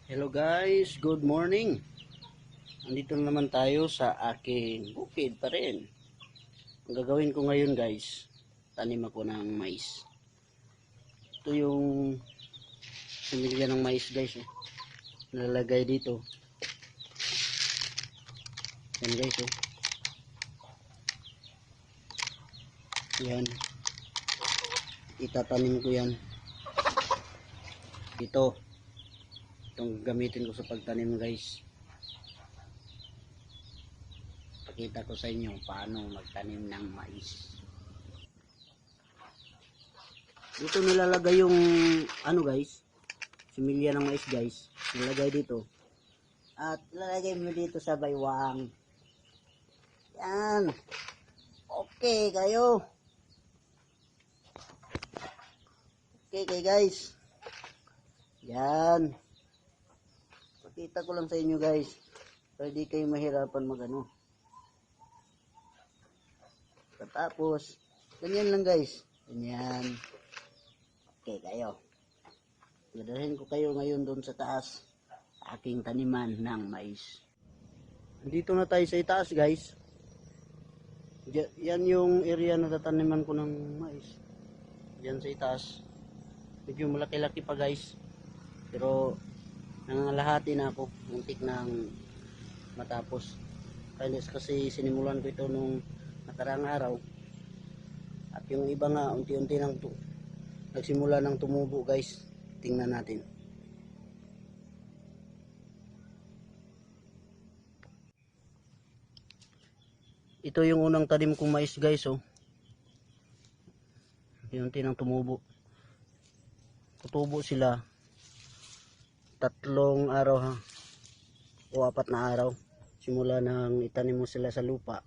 Hello guys, good morning. Andito na naman tayo sa aking bukid pa rin. Ang gagawin ko ngayon guys, tanim ako ng mais. Ito yung similya ng mais guys. Nalalagay dito. Yan guys. Yan. Itatanim ko yan. Ito. Itong gamitin ko sa pagtanim guys. Pakita ko sa inyo paano magtanim ng mais. Dito nilalagay yung ano guys, similya ng mais guys. Nilalagay dito. At lalagay mo dito sa baywang. Yan. Okay kayo. Okay guys. Yan. Pakita ko lang sa inyo guys. Para di kayo mahirapan magano. Tapos, ganyan lang guys. Ganyan. Okay kayo. Dadalhin ko kayo ngayon doon sa taas. Aking taniman ng mais. Dito na tayo sa itaas guys. Yan yung area na tataniman ko ng mais. Yan sa itaas. Medyo malaki-laki pa guys. Pero nangangalahati na ako. Muntik nang matapos. Kasi sinimulan ko ito nung nakaraang araw. At yung iba nga unti-unti nang nagsimula ng tumubo guys. Tingnan natin. Ito yung unang tanim kong mais guys oh. Unti-unti nang tumubo. Tutubo sila 3 araw ha. O 4 na araw. Simula nang itanim mo sila sa lupa.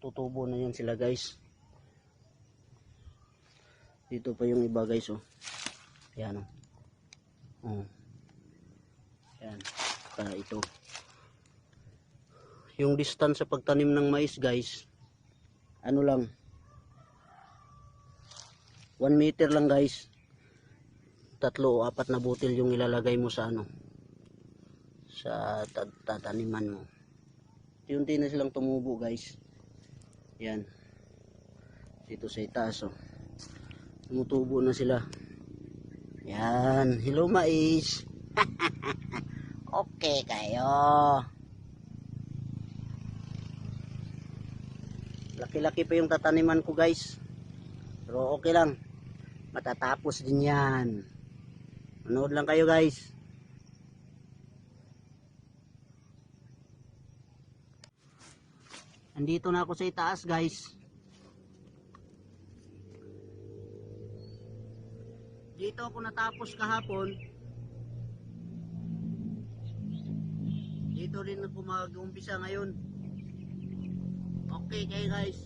Tutubo na yan sila guys. Dito pa yung iba guys oh. Yan oh. Oh. Yan. Saka ito. Yung distance sa pagtanim ng mais guys. Ano lang. 1 meter lang guys. 3 o 4 na butil yung ilalagay mo sa ano. Sa tataniman mo. Unti na silang tumubo guys. Yan. Dito sa itaas oh. Tumutubo na sila. Yan. Hello mais. Okay kayo. Laki-laki pa yung tataniman ko guys. Pero okay lang. Matatapos din yan. Manood lang kayo guys. Andito na ako sa itaas guys. Dito ako natapos kahapon. Dito rin ako mag-umpisa ngayon. Okay kayo guys.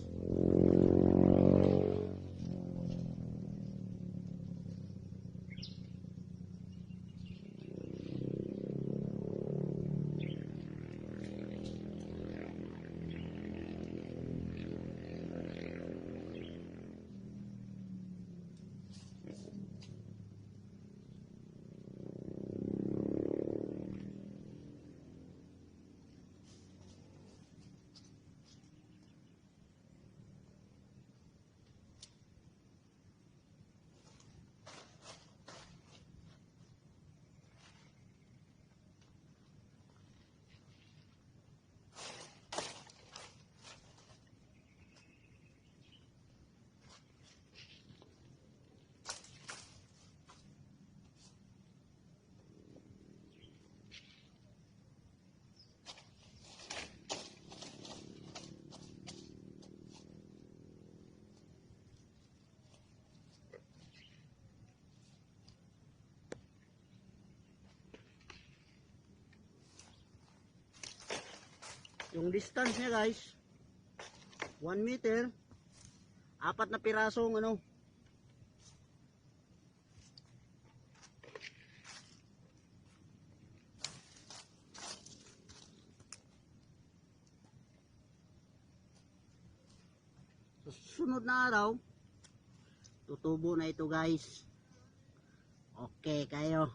Yung distance niya guys, 1 meter, 4 na pirasong ano. Susunod na araw, tutubo na ito guys. Okay kayo.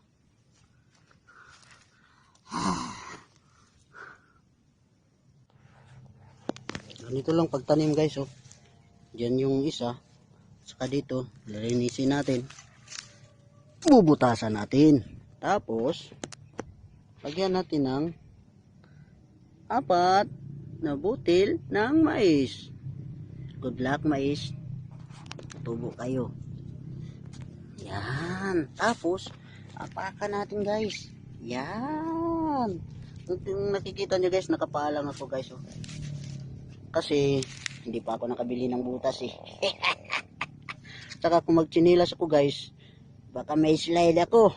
Ganito lang pagtanim guys, oh. Diyan yung isa. Saka dito, lilinisin natin. Bubutasan natin. Tapos, lagyan natin ng 4 na butil ng mais. Good luck mais. Tubo kayo. Yan. Tapos, apakan natin guys. Yan. Kung nakikita nyo guys, nakapalang ako guys. Oh. Kasi, hindi pa ako nakabili ng butas eh. Saka kung magchinilas ako guys, baka may slide ako.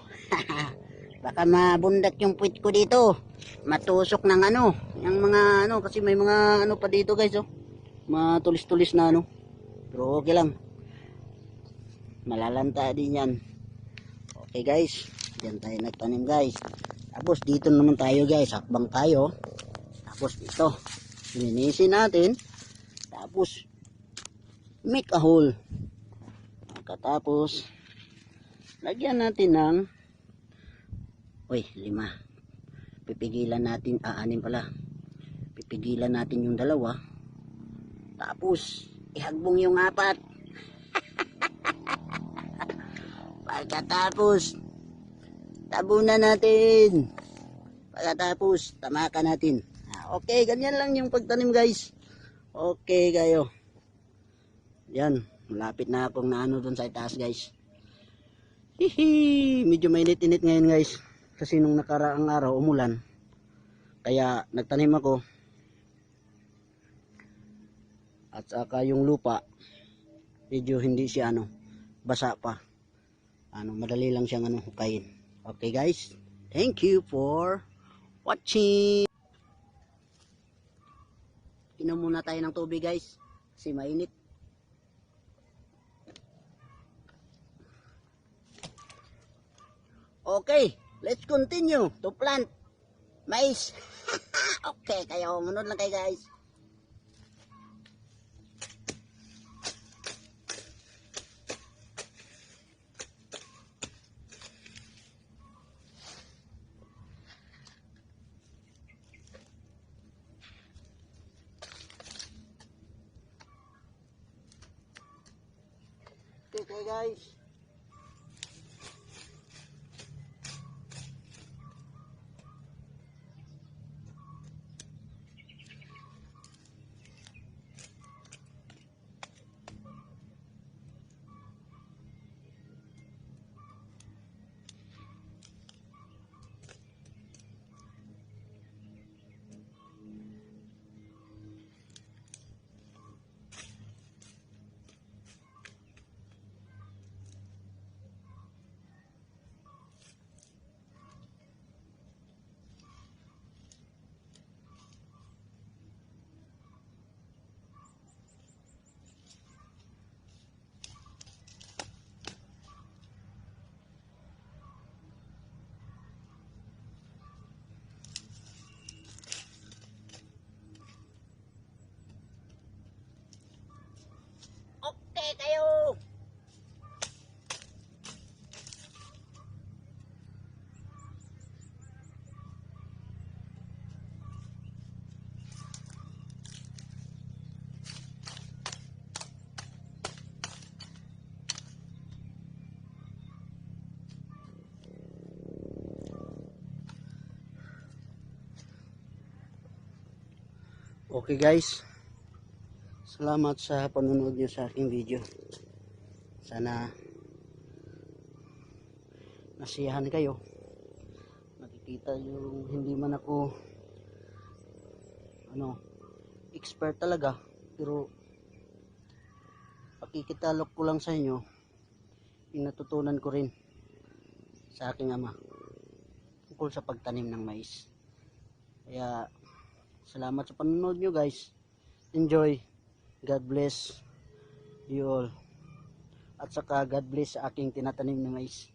Baka mabundak yung puwit ko dito. Matusok ng ano, yung mga ano, kasi may mga ano pa dito guys, oh. Matulis-tulis na ano. Pero okay lang. Malalanta din yan. Okay guys, diyan tayo nagtanim guys. Tapos dito naman tayo guys, hakbang tayo. Tapos ito, linisin natin. Tapos, make a hole. Pagkatapos, lagyan natin ng 5. Pipigilan natin, 6 pala. Pipigilan natin yung 2. Tapos, ihagbong yung 4. Pagkatapos, tabunan natin. Pagkatapos, tamakan natin. Okay, ganyan lang yung pagtanim guys. Okay kayo. Yan, malapit na akong naano dun sa itaas guys. Hihi, medyo mainit-init ngayon guys. Kasi nung nakaraang araw umulan. Kaya nagtanim ako. At saka yung lupa, medyo hindi siya ano, basa pa. Ano, madali lang siyang ano, hukayin. Okay guys, thank you for watching. Inom muna tayo ng tubig guys, kasi mainit. Okay, let's continue to plant mais. Okay, kayo, munod lang kayo guys. Okay guys. Okay kayo. Okay guys, salamat sa panonood nyo sa aking video. Sana nasiyahan kayo. Nakikita yung hindi man ako ano, expert talaga, pero pakikitalok ko lang sa inyo yung natutunan ko rin sa aking ama tungkol sa pagtanim ng mais. Kaya salamat sa panonood nyo guys. Enjoy. God bless you all. At saka God bless sa aking tinatanim na mais.